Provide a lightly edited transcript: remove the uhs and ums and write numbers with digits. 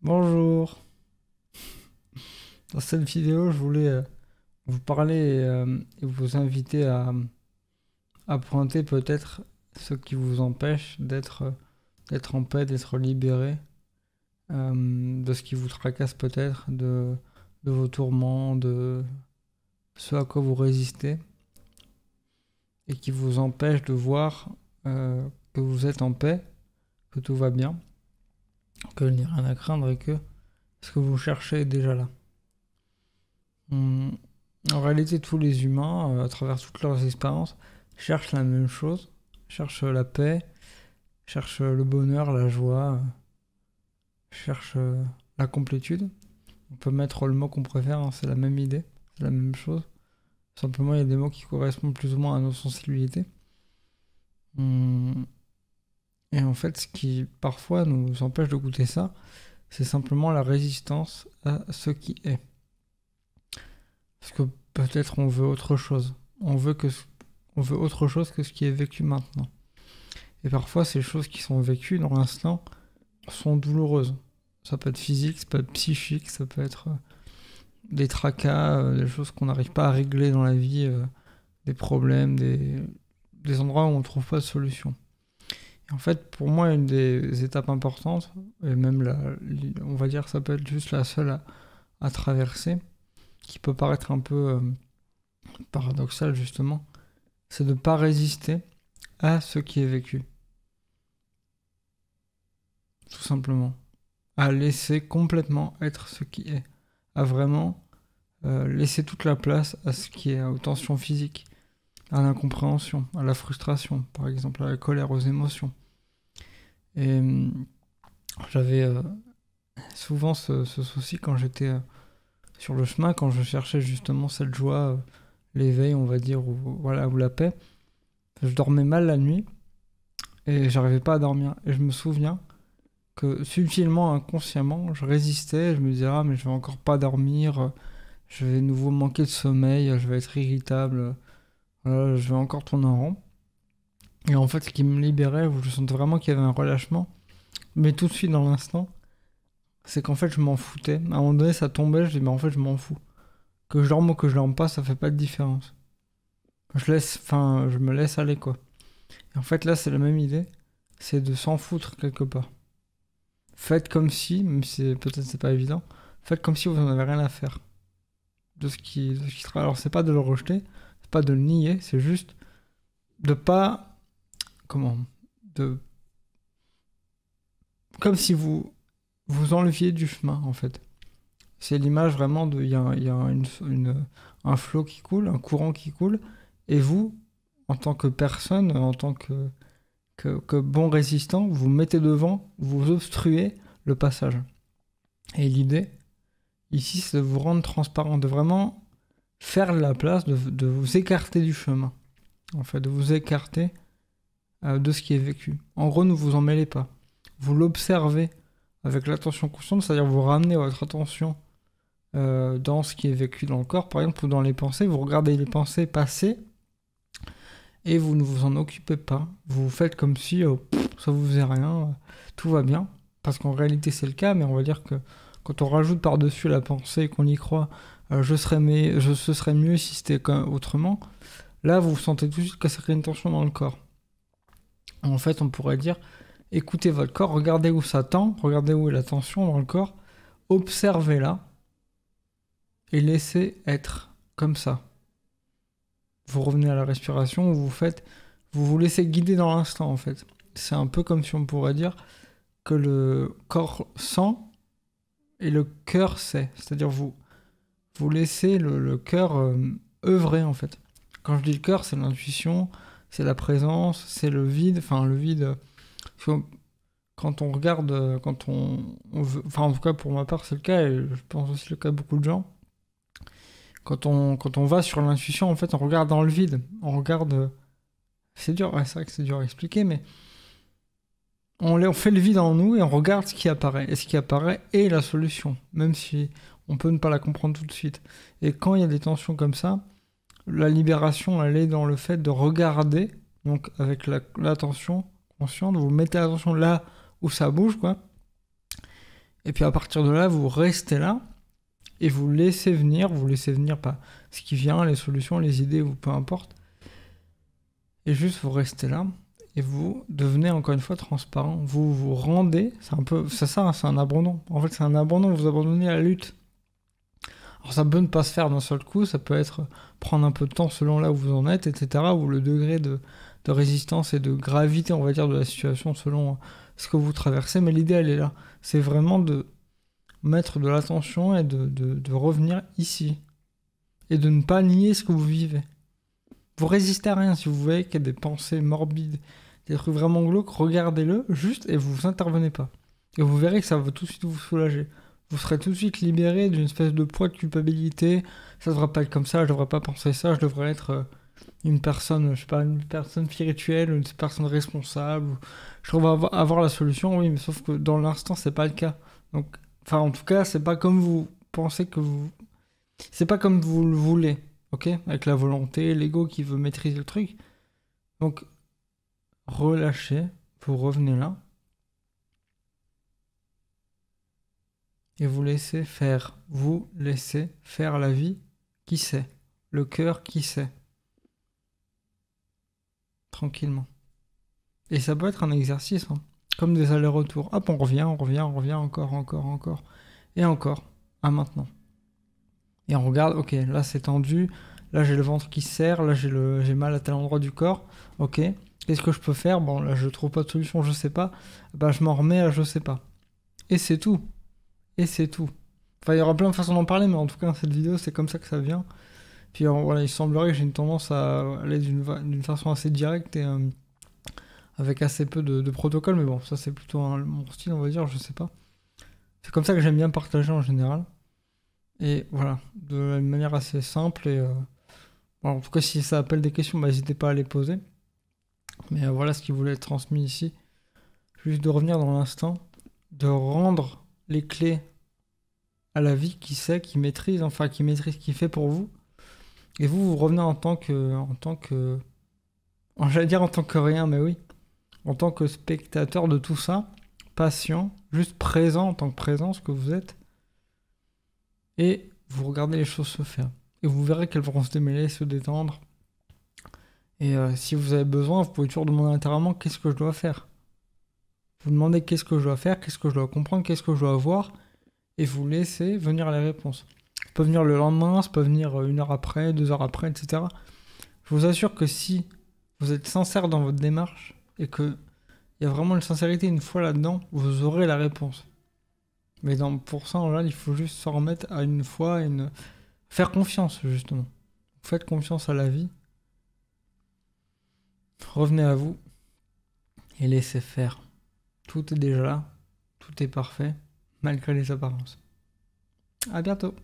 Bonjour. Dans cette vidéo, je voulais vous parler et vous inviter à pointer peut-être ce qui vous empêche d'être en paix, d'être libéré de ce qui vous tracasse peut-être, de vos tourments, de ce à quoi vous résistez et qui vous empêche de voir que vous êtes en paix, que tout va bien, qu'il n'y a rien à craindre et que ce que vous cherchez est déjà là. En réalité, tous les humains, à travers toutes leurs expériences, cherchent la même chose, cherchent la paix, cherchent le bonheur, la joie, cherchent la complétude. On peut mettre le mot qu'on préfère, hein, c'est la même idée, c'est la même chose. Simplement, il y a des mots qui correspondent plus ou moins à nos sensibilités. Et en fait, ce qui parfois nous empêche de goûter ça, c'est simplement la résistance à ce qui est. Parce que peut-être on veut autre chose. On veut autre chose que ce qui est vécu maintenant. Et parfois, ces choses qui sont vécues dans l'instant sont douloureuses. Ça peut être physique, ça peut être psychique, ça peut être des tracas, des choses qu'on n'arrive pas à régler dans la vie, des problèmes, des endroits où on ne trouve pas de solution. Et en fait, pour moi, une des étapes importantes, et même on va dire que ça peut être juste la seule à traverser, qui peut paraître un peu paradoxal justement, c'est de ne pas résister à ce qui est vécu. Tout simplement. À laisser complètement être ce qui est. À vraiment laisser toute la place à ce qui est, aux tensions physiques, à l'incompréhension, à la frustration, par exemple, à la colère, aux émotions. Et j'avais souvent ce souci quand j'étais sur le chemin, quand je cherchais justement cette joie, l'éveil, on va dire, ou la paix. Je dormais mal la nuit et j'arrivais pas à dormir. Et je me souviens que subtilement, inconsciemment, je résistais. Je me disais, ah, mais je vais encore pas dormir, je vais de nouveau manquer de sommeil, je vais être irritable, voilà, je vais encore tourner en rond. Et en fait, ce qui me libérait, où je sentais vraiment qu'il y avait un relâchement, mais tout de suite dans l'instant, c'est qu'en fait, je m'en foutais. À un moment donné, ça tombait, je dis, mais en fait, je m'en fous. Que je dorme ou que je dorme pas, ça fait pas de différence. Je me laisse aller, quoi. Et en fait, là, c'est la même idée. C'est de s'en foutre quelque part. Faites comme si, même si peut-être c'est pas évident, faites comme si vous en avez rien à faire de ce qui travaille. Alors, c'est pas de le rejeter, c'est pas de le nier, c'est juste de pas. Comment de Comme si vous enleviez du chemin, en fait. C'est l'image vraiment de. Il y a un flot qui coule, un courant qui coule, et vous, en tant que personne, en tant que bon résistant, vous mettez devant, vous obstruez le passage. Et l'idée, ici, c'est de vous rendre transparent, de vraiment faire la place, de vous écarter du chemin. En fait, de vous écarter de ce qui est vécu. En gros, ne vous en mêlez pas. Vous l'observez avec l'attention consciente, c'est-à-dire vous ramenez votre attention dans ce qui est vécu dans le corps, par exemple, ou dans les pensées. Vous regardez les pensées passer et vous ne vous en occupez pas. Vous faites comme si ça vous faisait rien, tout va bien. Parce qu'en réalité, c'est le cas, mais on va dire que quand on rajoute par-dessus la pensée et qu'on y croit, ce serait mieux si c'était autrement, là, vous sentez tout de suite que ça crée une tension dans le corps. En fait, on pourrait dire, écoutez votre corps, regardez où ça tend, regardez où est la tension dans le corps, observez-la et laissez être comme ça. Vous revenez à la respiration, vous vous laissez guider dans l'instant en fait. C'est un peu comme si on pourrait dire que le corps sent et le cœur sait. C'est-à-dire vous laissez le cœur œuvrer en fait. Quand je dis le cœur, c'est l'intuition, c'est la présence, c'est le vide. Enfin le vide, quand on regarde, quand on veut, enfin en tout cas pour ma part c'est le cas et je pense aussi le cas de beaucoup de gens. Quand on va sur l'intuition, en fait, on regarde dans le vide. On regarde. C'est dur, ouais, c'est vrai que c'est dur à expliquer, mais on fait le vide en nous et on regarde ce qui apparaît. Et ce qui apparaît est la solution, même si on peut ne pas la comprendre tout de suite. Et quand il y a des tensions comme ça, la libération, elle est dans le fait de regarder, donc avec l'attention consciente, vous mettez l'attention là où ça bouge, quoi. Et puis à partir de là, vous restez là et vous laissez venir pas ce qui vient, les solutions, les idées, ou peu importe. Et juste vous restez là et vous devenez encore une fois transparent. Vous vous rendez, c'est un peu, c'est ça, c'est un abandon. En fait, c'est un abandon, vous abandonnez à la lutte. Alors ça peut ne pas se faire d'un seul coup, ça peut être prendre un peu de temps selon là où vous en êtes, etc. Ou le degré de résistance et de gravité, on va dire, de la situation selon ce que vous traversez. Mais l'idée, elle est là. C'est vraiment de mettre de l'attention et de revenir ici. Et de ne pas nier ce que vous vivez. Vous résistez à rien. Si vous voyez qu'il y a des pensées morbides, des trucs vraiment glauques, regardez-le juste et vous intervenez pas. Et vous verrez que ça va tout de suite vous soulager. Vous serez tout de suite libéré d'une espèce de poids de culpabilité. Ça devrait pas être comme ça, je devrais pas penser ça, je devrais être une personne, je sais pas, une personne spirituelle, une personne responsable. Je devrais avoir la solution, oui, mais sauf que dans l'instant, c'est pas le cas. Donc, enfin, en tout cas, c'est pas comme vous pensez que vous. C'est pas comme vous le voulez, ok? Avec la volonté, l'ego qui veut maîtriser le truc. Donc, relâchez, vous revenez là. Et vous laissez faire. Vous laissez faire la vie qui sait. Le cœur qui sait. Tranquillement. Et ça peut être un exercice, hein. Comme des allers-retours. Hop, on revient, encore. Et encore. À maintenant. Et on regarde, ok, là c'est tendu. Là j'ai le ventre qui se serre. Là j'ai mal à tel endroit du corps. Ok. Qu'est-ce que je peux faire? Bon, là je trouve pas de solution, je sais pas. Bah je m'en remets à je sais pas. Et c'est tout. Et c'est tout. Enfin, il y aura plein de façons d'en parler, mais en tout cas, cette vidéo, c'est comme ça que ça vient. Puis voilà, il semblerait que j'ai une tendance à aller d'une façon assez directe et avec assez peu de protocole, mais bon, ça c'est plutôt mon style, on va dire, je sais pas. C'est comme ça que j'aime bien partager en général. Et voilà, de manière assez simple. Et bon, en tout cas, si ça appelle des questions, bah, n'hésitez pas à les poser. Mais voilà ce qui voulait être transmis ici. Juste de revenir dans l'instant, de rendre les clés à la vie qui sait, qui maîtrise, qui fait pour vous. Et vous revenez j'allais dire en tant que rien, mais oui, en tant que spectateur de tout ça, patient, juste présent en tant que présence que vous êtes, et vous regardez les choses se faire. Et vous verrez qu'elles vont se démêler, se détendre. Et si vous avez besoin, vous pouvez toujours demander intérieurement qu'est-ce que je dois faire. Vous demandez qu'est-ce que je dois faire, qu'est-ce que je dois comprendre, qu'est-ce que je dois voir, et vous laissez venir les réponses. Ça peut venir le lendemain, ça peut venir 1 heure après, 2 heures après, etc. Je vous assure que si vous êtes sincère dans votre démarche et qu'il y a vraiment une sincérité une fois là-dedans, vous aurez la réponse. Mais pour ça, là, il faut juste s'en remettre à une fois, faire confiance, justement. Faites confiance à la vie. Revenez à vous et laissez faire. Tout est déjà là, tout est parfait, malgré les apparences. À bientôt.